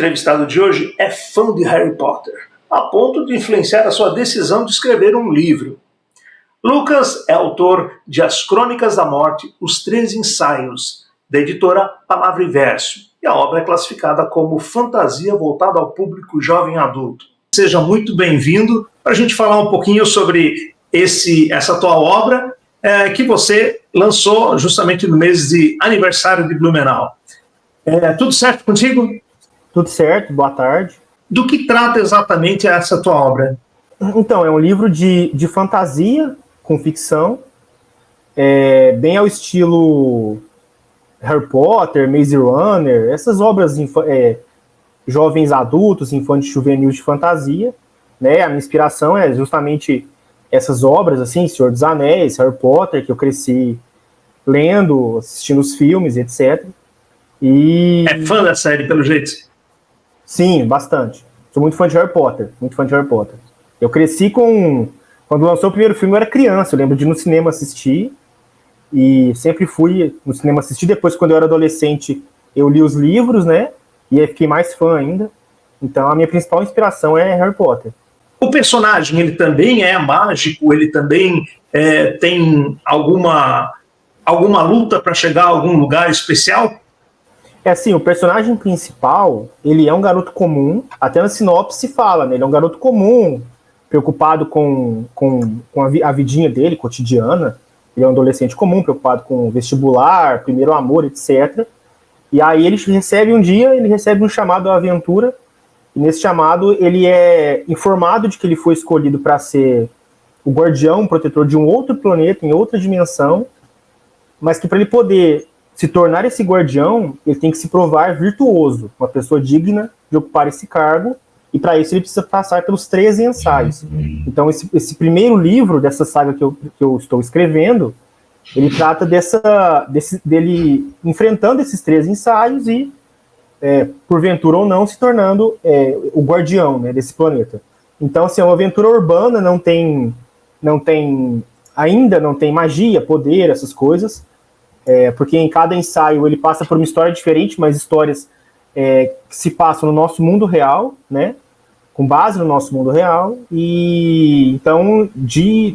entrevistado de hoje é fã de Harry Potter, a ponto de influenciar a sua decisão de escrever um livro. Lucas é autor de As Crônicas da Morte, Os 13 Ensaios, da editora Palavra e Verso, e a obra é classificada como fantasia voltada ao público jovem adulto. Seja muito bem-vindo para a gente falar um pouquinho sobre essa tua obra, que você lançou justamente no mês de aniversário de Blumenau. Tudo certo contigo? Tudo certo, boa tarde. Do que trata exatamente essa tua obra? Então, é um livro de fantasia com ficção, bem ao estilo Harry Potter, Maze Runner, essas obras jovens adultos, infantis juvenis de fantasia, né? A minha inspiração é justamente essas obras, assim, Senhor dos Anéis, Harry Potter, que eu cresci lendo, assistindo os filmes, etc. E... É fã da série, pelo jeito? Sim, bastante. Sou muito fã de Harry Potter, muito fã de Harry Potter. Eu cresci quando lançou o primeiro filme, eu era criança, eu lembro de ir no cinema assistir, e sempre fui no cinema assistir. Depois, quando eu era adolescente, eu li os livros, né, e aí fiquei mais fã ainda. Então, a minha principal inspiração é Harry Potter. O personagem, ele também é mágico, ele também tem alguma luta para chegar a algum lugar especial? É assim, o personagem principal, ele é um garoto comum, até na sinopse fala, né? Ele é um garoto comum, preocupado com a vidinha dele, cotidiana. Ele é um adolescente comum, preocupado com vestibular, primeiro amor, etc. E aí ele recebe um chamado à aventura, e nesse chamado ele é informado de que ele foi escolhido para ser o guardião, o protetor de um outro planeta, em outra dimensão, mas que para ele poder se tornar esse guardião, ele tem que se provar virtuoso, uma pessoa digna de ocupar esse cargo, e para isso ele precisa passar pelos 13 ensaios. Então esse primeiro livro dessa saga que eu estou escrevendo, ele trata dele enfrentando esses 13 ensaios e, porventura ou não, se tornando o guardião, né, desse planeta. Então, assim, é uma aventura urbana, ainda não tem magia, poder, essas coisas, porque em cada ensaio ele passa por uma história diferente, mas histórias que se passam no nosso mundo real, né, com base no nosso mundo real, e então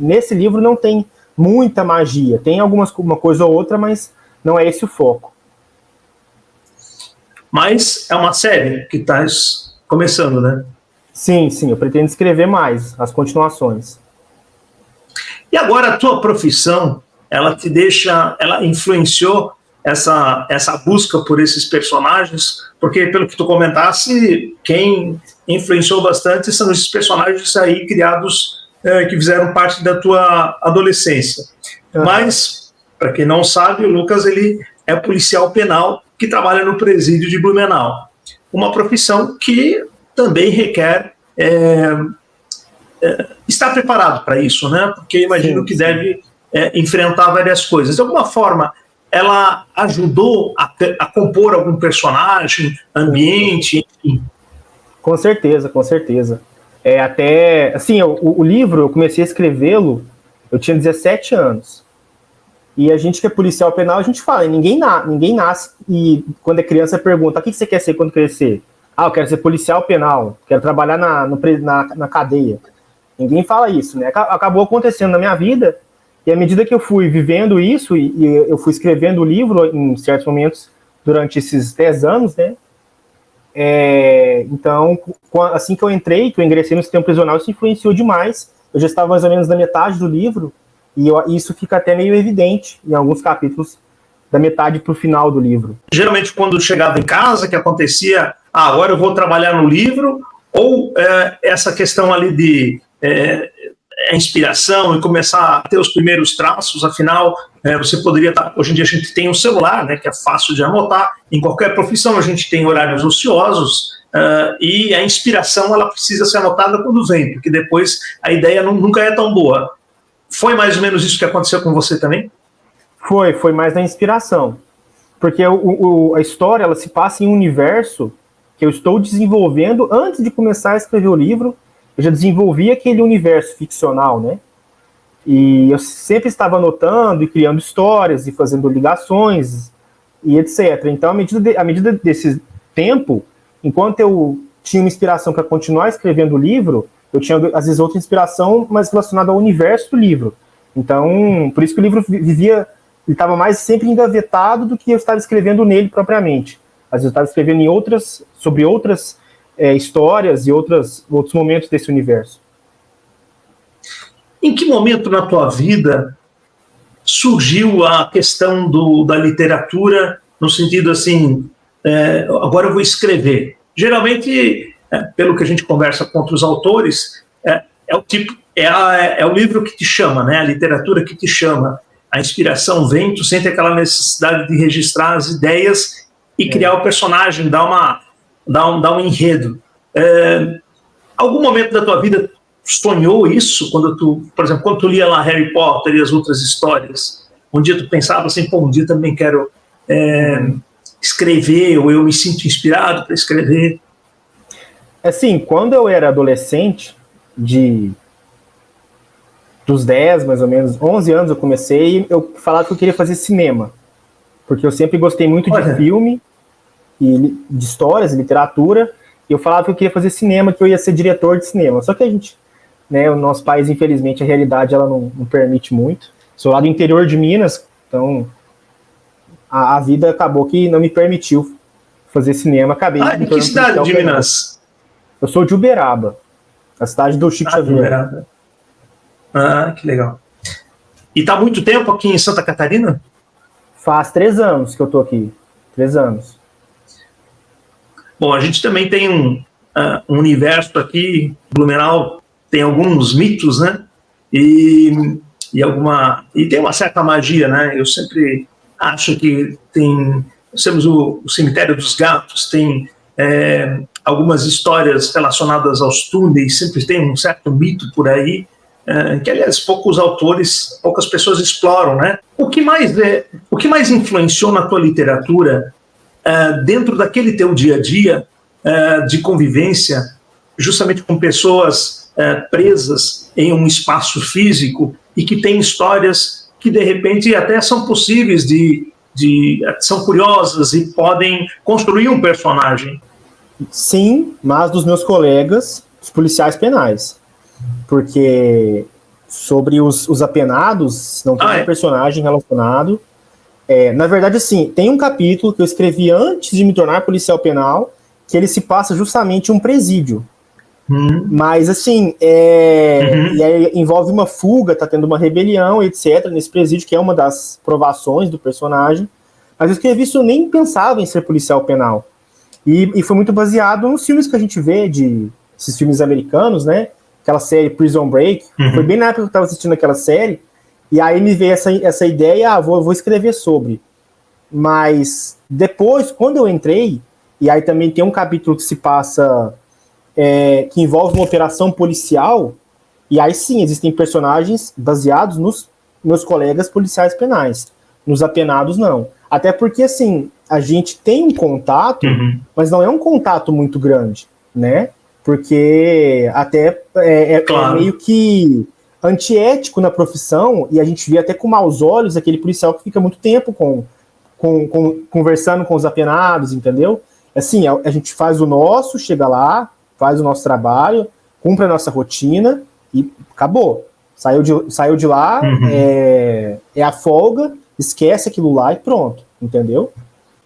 nesse livro não tem muita magia, tem uma coisa ou outra, mas não é esse o foco. Mas é uma série que está começando, né? Sim, eu pretendo escrever mais, as continuações. E agora a tua profissão, ela influenciou essa busca por esses personagens? Porque, pelo que tu comentasse, quem influenciou bastante são esses personagens aí criados, que fizeram parte da tua adolescência. Mas, para quem não sabe, o Lucas ele é policial penal que trabalha no presídio de Blumenau. Uma profissão que também requer estar preparado para isso, né? Porque imagino que deve enfrentar várias coisas. De alguma forma, ela ajudou a compor algum personagem, ambiente, enfim? Com certeza. Até, assim, o livro, eu comecei a escrevê-lo, eu tinha 17 anos. E a gente que é policial penal, a gente fala, ninguém nasce e quando é criança pergunta, o que você quer ser quando crescer? Eu quero ser policial penal, quero trabalhar na cadeia. Ninguém fala isso, né? Acabou acontecendo na minha vida, e à medida que eu fui vivendo isso, e eu fui escrevendo o livro em certos momentos durante esses 10 anos, né? Então, assim que eu ingressei no sistema prisional, isso influenciou demais. Eu já estava mais ou menos na metade do livro, e isso fica até meio evidente em alguns capítulos, da metade para o final do livro. Geralmente, quando chegava em casa, que acontecia, agora eu vou trabalhar no livro, ou essa questão ali de inspiração e começar a ter os primeiros traços, afinal, você poderia estar... Hoje em dia a gente tem um celular, né, que é fácil de anotar, em qualquer profissão a gente tem horários ociosos, e a inspiração ela precisa ser anotada quando vem, porque depois a ideia nunca é tão boa. Foi mais ou menos isso que aconteceu com você também? Foi mais na inspiração, porque a história ela se passa em um universo que eu estou desenvolvendo antes de começar a escrever o livro. Eu já desenvolvi aquele universo ficcional, né? E eu sempre estava anotando e criando histórias e fazendo ligações e etc. Então, à medida desse tempo, enquanto eu tinha uma inspiração para continuar escrevendo o livro, eu tinha, às vezes, outra inspiração, mas relacionada ao universo do livro. Então, por isso que o livro ele estava mais sempre engavetado do que eu estava escrevendo nele propriamente. Às vezes eu estava escrevendo sobre outras histórias e outros momentos desse universo. Em que momento na tua vida surgiu a questão da literatura, no sentido assim, agora eu vou escrever? Geralmente, pelo que a gente conversa com outros autores, é o livro que te chama, né? A literatura que te chama. A inspiração vem, tu sente aquela necessidade de registrar as ideias e criar o personagem, dar um enredo. Algum momento da tua vida sonhou isso, por exemplo, quando tu lia lá Harry Potter e as outras histórias? Um dia tu pensava assim, um dia também quero escrever, ou eu me sinto inspirado para escrever? Assim, quando eu era adolescente, dos 10, mais ou menos, 11 anos eu comecei, eu falava que eu queria fazer cinema, porque eu sempre gostei muito de filme, e de histórias, literatura, e eu falava que eu queria fazer cinema, que eu ia ser diretor de cinema. Só que a gente, né, o nosso país, infelizmente, a realidade ela não permite muito. Sou lá do interior de Minas, então a vida acabou que não me permitiu fazer cinema. Acabei de que cidade de Minas? Eu sou de Uberaba, a cidade do Chico Xavier. Uberaba. Que legal. E está há muito tempo aqui em Santa Catarina? Faz 3 anos que eu estou aqui. 3 anos. Bom, a gente também tem um universo aqui, Blumenau tem alguns mitos, né? E tem uma certa magia, né? Eu sempre acho que temos o Cemitério dos Gatos, tem algumas histórias relacionadas aos túneis, sempre tem um certo mito por aí, que, aliás, poucas pessoas exploram, né? O que mais influenciou na tua literatura, dentro daquele teu dia a dia de convivência, justamente com pessoas presas em um espaço físico e que têm histórias que, de repente, até são possíveis são curiosas e podem construir um personagem? Sim, mas dos meus colegas, os policiais penais. Porque sobre os apenados, não tem um personagem relacionado. Na verdade, assim, tem um capítulo que eu escrevi antes de me tornar policial penal, que ele se passa justamente em um presídio. Mas, assim, e aí envolve uma fuga, tá tendo uma rebelião, etc., nesse presídio, que é uma das provações do personagem. Mas eu escrevi isso, eu nem pensava em ser policial penal. E foi muito baseado nos filmes que a gente vê, esses filmes americanos, né? Aquela série Prison Break. Foi bem na época que eu estava assistindo aquela série, e aí me veio essa ideia, vou escrever sobre. Mas depois, quando eu entrei, e aí também tem um capítulo que se passa, que envolve uma operação policial, e aí sim, existem personagens baseados nos meus colegas policiais penais. Nos apenados, não. Até porque, assim, a gente tem um contato, mas não é um contato muito grande, né? Porque até claro, meio que antiético na profissão, e a gente vê até com maus olhos aquele policial que fica muito tempo conversando com os apenados, entendeu? Assim, a gente faz o nosso, chega lá, faz o nosso trabalho, cumpre a nossa rotina e acabou. Saiu de lá, é a folga, esquece aquilo lá e pronto, entendeu?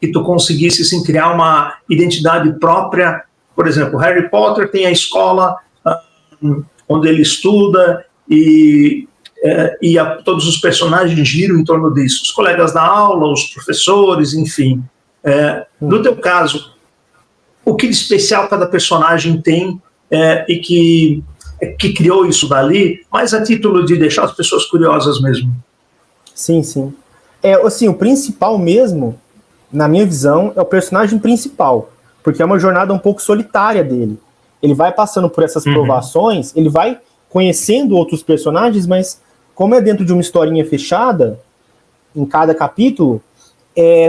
Que tu conseguisse assim, criar uma identidade própria. Por exemplo, Harry Potter tem a escola onde ele estuda e todos os personagens giram em torno disso. Os colegas da aula, os professores, enfim. No teu caso, o que de especial cada personagem tem e que criou isso dali, mas a título de deixar as pessoas curiosas mesmo? Sim, sim. Assim, o principal mesmo, na minha visão, é o personagem principal, porque é uma jornada um pouco solitária dele. Ele vai passando por essas provações, ele vai conhecendo outros personagens, mas como é dentro de uma historinha fechada, em cada capítulo,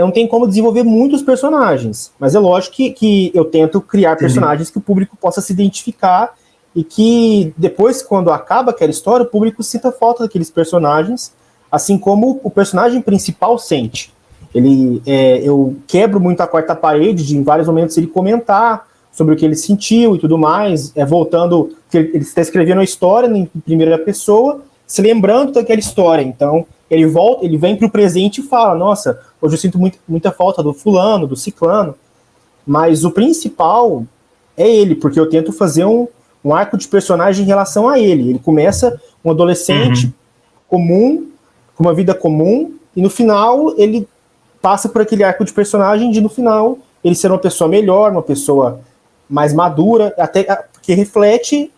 não tem como desenvolver muitos personagens. Mas é lógico que eu tento criar personagens que o público possa se identificar e que depois, quando acaba aquela história, o público sinta falta daqueles personagens, assim como o personagem principal sente. Eu quebro muito a quarta parede de, em vários momentos, ele comentar sobre o que ele sentiu e tudo mais, voltando, que ele está escrevendo a história em primeira pessoa, se lembrando daquela história. Então, ele volta, ele vem para o presente e fala, nossa, hoje eu sinto muita falta do fulano, do ciclano, mas o principal é ele, porque eu tento fazer um arco de personagem em relação a ele. Ele começa um adolescente comum, com uma vida comum, e no final ele passa por aquele arco de personagem de, no final, ele ser uma pessoa melhor, uma pessoa mais madura, até que reflete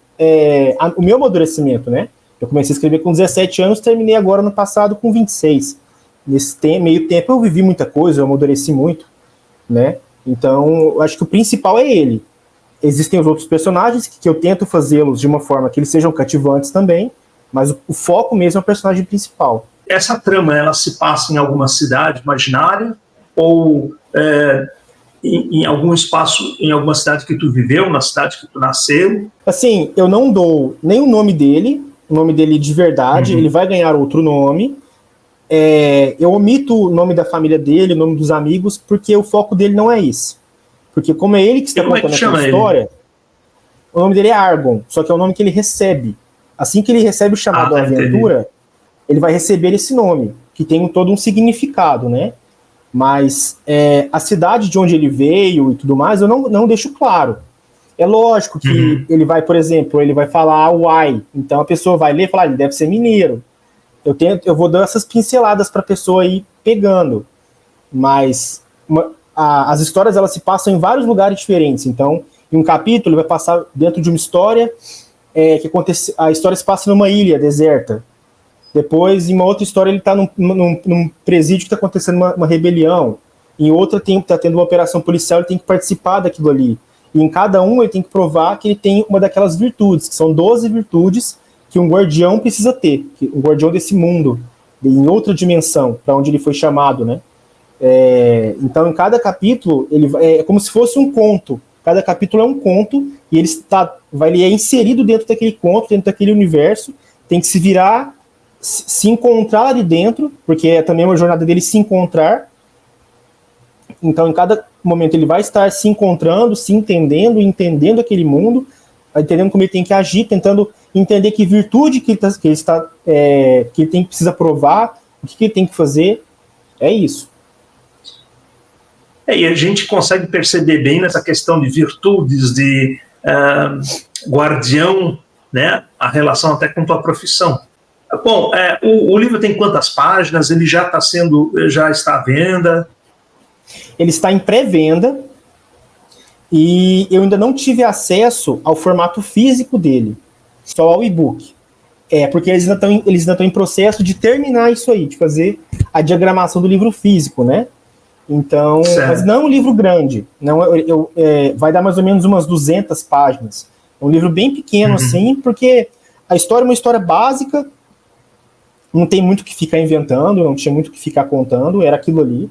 o meu amadurecimento, né? Eu comecei a escrever com 17 anos, terminei agora no passado com 26. Nesse meio tempo eu vivi muita coisa, eu amadureci muito, né? Então, eu acho que o principal é ele. Existem os outros personagens que eu tento fazê-los de uma forma que eles sejam cativantes também, mas o foco mesmo é o personagem principal. Essa trama, ela se passa em alguma cidade imaginária ou em algum espaço, em alguma cidade que tu viveu, na cidade que tu nasceu? Assim, eu não dou nem o nome dele de verdade, ele vai ganhar outro nome. Eu omito o nome da família dele, o nome dos amigos, porque o foco dele não é esse. Porque como é ele que está contando essa história, o nome dele é Argon, só que é o nome que ele recebe. Assim que ele recebe o chamado da aventura, ele vai receber esse nome, que tem todo um significado, né? Mas a cidade de onde ele veio e tudo mais, eu não deixo claro. É lógico que ele vai, por exemplo, ele vai falar Uai, então a pessoa vai ler e falar, ele deve ser mineiro. Eu vou dar essas pinceladas para a pessoa ir pegando, mas as histórias elas se passam em vários lugares diferentes. Então, em um capítulo ele vai passar dentro de uma história que acontece, a história se passa numa ilha deserta. Depois, em uma outra história, ele está num presídio que está acontecendo uma rebelião. Em outra, está tendo uma operação policial, ele tem que participar daquilo ali. E em cada um, ele tem que provar que ele tem uma daquelas virtudes, que são 12 virtudes que um guardião precisa ter, um guardião desse mundo, em outra dimensão, para onde ele foi chamado, né? Então, em cada capítulo, é como se fosse um conto. Cada capítulo é um conto, e ele é inserido dentro daquele conto, dentro daquele universo, tem que se virar, se encontrar ali dentro, porque é também uma jornada dele se encontrar. Então, em cada momento, ele vai estar se encontrando, se entendendo, entendendo aquele mundo, entendendo como ele tem que agir, tentando entender que virtude que ele precisa provar, o que ele tem que fazer. É isso. E a gente consegue perceber bem nessa questão de virtudes, de guardião, né, a relação até com tua profissão. Bom, o livro tem quantas páginas? Ele já está à venda? Ele está em pré-venda e eu ainda não tive acesso ao formato físico dele, só ao e-book. Porque eles ainda estão em processo de terminar isso aí, de fazer a diagramação do livro físico, né? Então, mas não é um livro grande, não, vai dar mais ou menos umas 200 páginas. É um livro bem pequeno, assim, porque a história é uma história básica, não tem muito o que ficar inventando, não tinha muito o que ficar contando, era aquilo ali.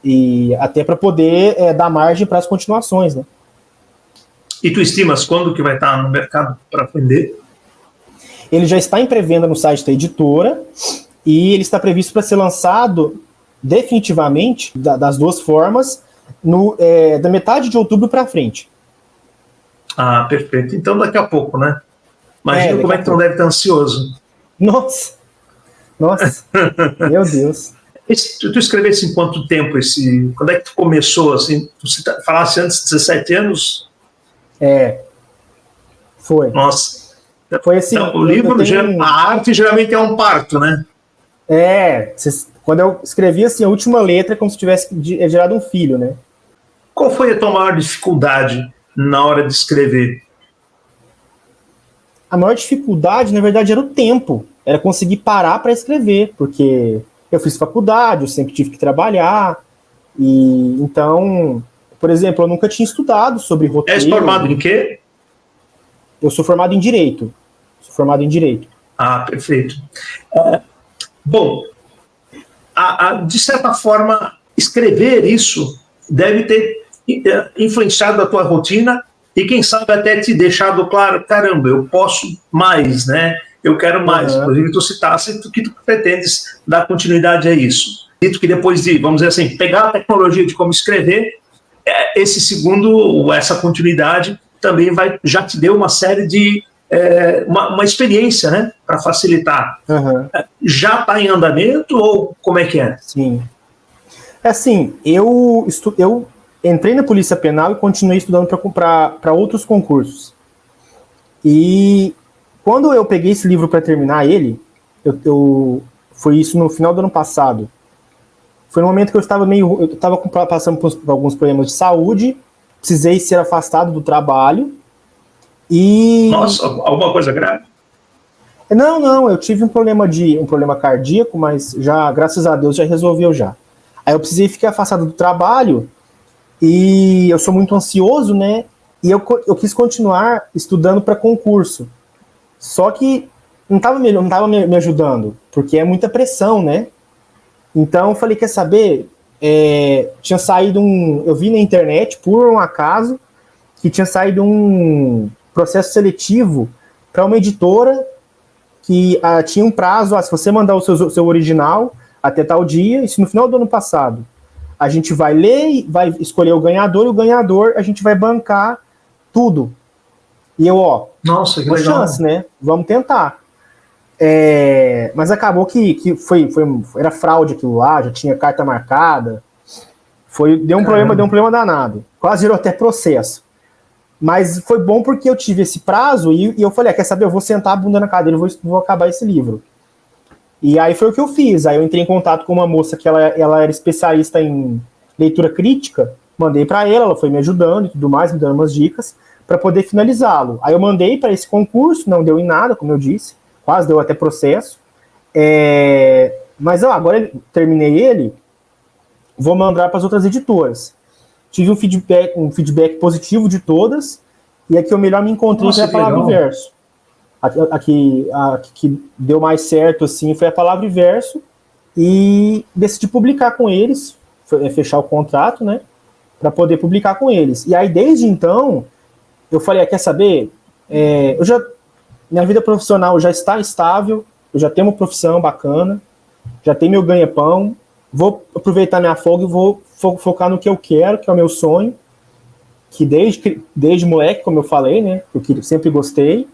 E até para poder dar margem para as continuações, né? E tu estimas quando que vai estar no mercado para vender? Ele já está em pré-venda no site da editora e ele está previsto para ser lançado definitivamente, das duas formas, da metade de outubro para frente. Ah, perfeito. Então daqui a pouco, né? Imagina como é que tu deve estar ansioso. Nossa, meu Deus. Tu escrevesse em quanto tempo quando é que tu começou, assim? Tu falasse antes de 17 anos? Foi. Nossa. Foi assim. Então, o livro, a arte geralmente é um parto, né? Quando eu escrevi assim, a última letra é como se tivesse gerado um filho, né? Qual foi a tua maior dificuldade na hora de escrever? A maior dificuldade, na verdade, era o tempo. Era conseguir parar para escrever, porque eu fiz faculdade, eu sempre tive que trabalhar, e então, por exemplo, eu nunca tinha estudado sobre roteiro. És formado em quê? Eu sou formado em Direito. Ah, perfeito. Bom, de certa forma, escrever isso deve ter influenciado a tua rotina e, quem sabe, até te deixado claro, caramba, eu posso mais, né? Eu quero mais. Inclusive, tu citasse que tu pretendes dar continuidade a isso. Dito que depois de, vamos dizer assim, pegar a tecnologia de como escrever esse segundo, essa continuidade, também já te deu uma série de uma experiência, né, para facilitar. Uhum. Já está em andamento ou como é que é? Sim. Assim, eu entrei na Polícia Penal e continuei estudando para outros concursos. E quando eu peguei esse livro para terminar ele, foi isso no final do ano passado. Foi no momento que eu estava passando por alguns problemas de saúde, precisei ser afastado do trabalho. Nossa, alguma coisa grave? Não, eu tive um problema cardíaco, mas já, graças a Deus, já resolveu já. Aí eu precisei ficar afastado do trabalho e eu sou muito ansioso, né? E eu quis continuar estudando para concurso. Só que não estava me ajudando, porque é muita pressão, né? Então eu falei, quer saber? Tinha saído eu vi na internet, por um acaso, que tinha saído um processo seletivo para uma editora que tinha um prazo, se você mandar o seu original até tal dia, isso no final do ano passado, a gente vai ler, vai escolher o ganhador, e o ganhador a gente vai bancar tudo. E eu, nossa, que uma legal. chance, né? Vamos tentar. Mas acabou que era fraude aquilo lá, já tinha carta marcada, deu um problema danado, quase virou até processo. Mas foi bom porque eu tive esse prazo e eu falei, quer saber, eu vou sentar a bunda na cadeira e vou acabar esse livro. E aí foi o que eu fiz. Aí eu entrei em contato com uma moça que ela era especialista em leitura crítica, mandei para ela foi me ajudando e tudo mais, me dando umas dicas para poder finalizá-lo. Aí eu mandei para esse concurso, não deu em nada, como eu disse, quase deu até processo. Mas agora eu terminei ele, vou mandar para as outras editoras. Tive um feedback positivo de todas, e a que eu melhor me encontrei foi a Palavra e Verso. A que deu mais certo assim, foi a Palavra e Verso, e decidi publicar com eles, fechar o contrato, né, para poder publicar com eles. E aí, desde então, eu falei, quer saber? Minha vida profissional já está estável, eu já tenho uma profissão bacana, já tenho meu ganha-pão, vou aproveitar minha folga e vou focar no que eu quero, que é o meu sonho, que desde moleque, como eu falei, né, eu sempre gostei.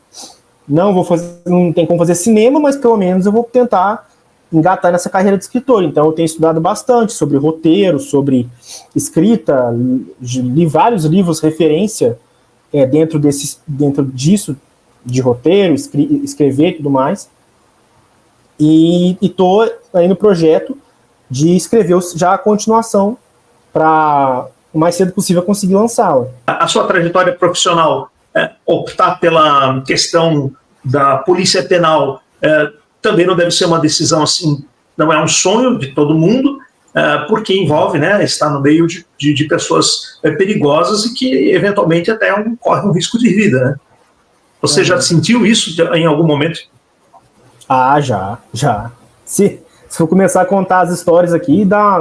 Não tem como fazer cinema, mas pelo menos eu vou tentar engatar nessa carreira de escritor. Então eu tenho estudado bastante sobre roteiro, sobre escrita, li vários livros referência dentro disso, de roteiro, escrever e tudo mais. E estou aí no projeto de escrever já a continuação para o mais cedo possível conseguir lançá-la. A sua trajetória profissional, optar pela questão da polícia penal, também não deve ser uma decisão assim, não é um sonho de todo mundo, porque envolve, né, estar no meio de pessoas perigosas e que eventualmente até corre um risco de vida, né? Você já sentiu isso em algum momento? Já. Se for começar a contar as histórias aqui, dá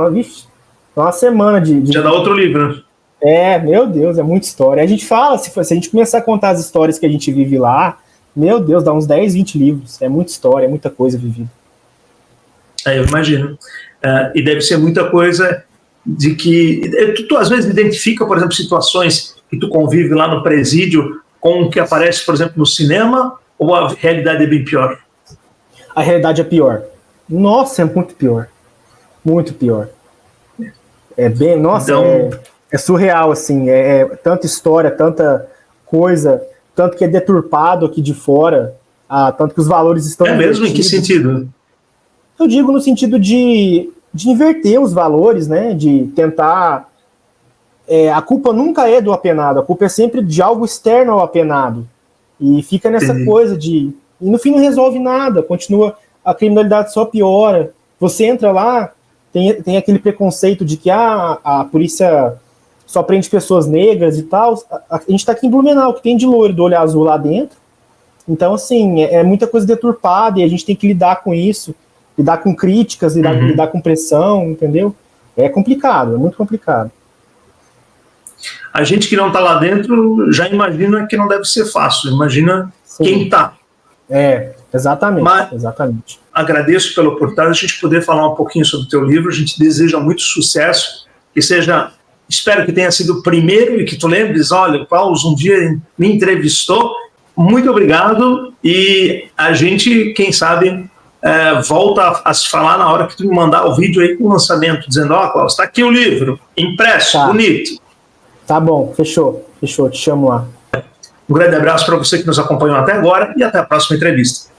uma semana de... Já dá outro livro, né? Meu Deus, é muita história. A gente fala, se a gente começar a contar as histórias que a gente vive lá, meu Deus, dá uns 10, 20 livros. É muita história, é muita coisa vivida. Eu imagino. E deve ser muita coisa de que... Tu às vezes identifica, por exemplo, situações que tu convive lá no presídio com o que aparece, por exemplo, no cinema, ou a realidade é bem pior? A realidade é pior. Nossa, é muito pior. Muito pior. É surreal, assim. Tanta história, tanta coisa, tanto que é deturpado aqui de fora, tanto que os valores estão mesmo? Em que sentido? Eu digo no sentido de inverter os valores, né? De tentar... a culpa nunca é do apenado, a culpa é sempre de algo externo ao apenado. E fica nessa coisa de... E no fim não resolve nada, continua, a criminalidade só piora. Você entra lá, tem aquele preconceito de que a polícia só prende pessoas negras e tal. A gente tá aqui em Blumenau, que tem de loiro do olho azul lá dentro. Então, assim, é muita coisa deturpada e a gente tem que lidar com isso, lidar com críticas, lidar com pressão, entendeu? É complicado, é muito complicado. A gente que não está lá dentro já imagina que não deve ser fácil, imagina quem está. Exatamente. Agradeço pela oportunidade de a gente poder falar um pouquinho sobre o teu livro, a gente deseja muito sucesso, que seja Espero que tenha sido o primeiro e que tu lembres, olha, o Klaus um dia me entrevistou. Muito obrigado e a gente, quem sabe, volta a se falar na hora que tu me mandar o vídeo aí com o lançamento, dizendo, ó, Klaus, tá aqui o livro, impresso, Tá. bonito. Tá bom, fechou, te chamo lá. Um grande abraço para você que nos acompanhou até agora e até a próxima entrevista.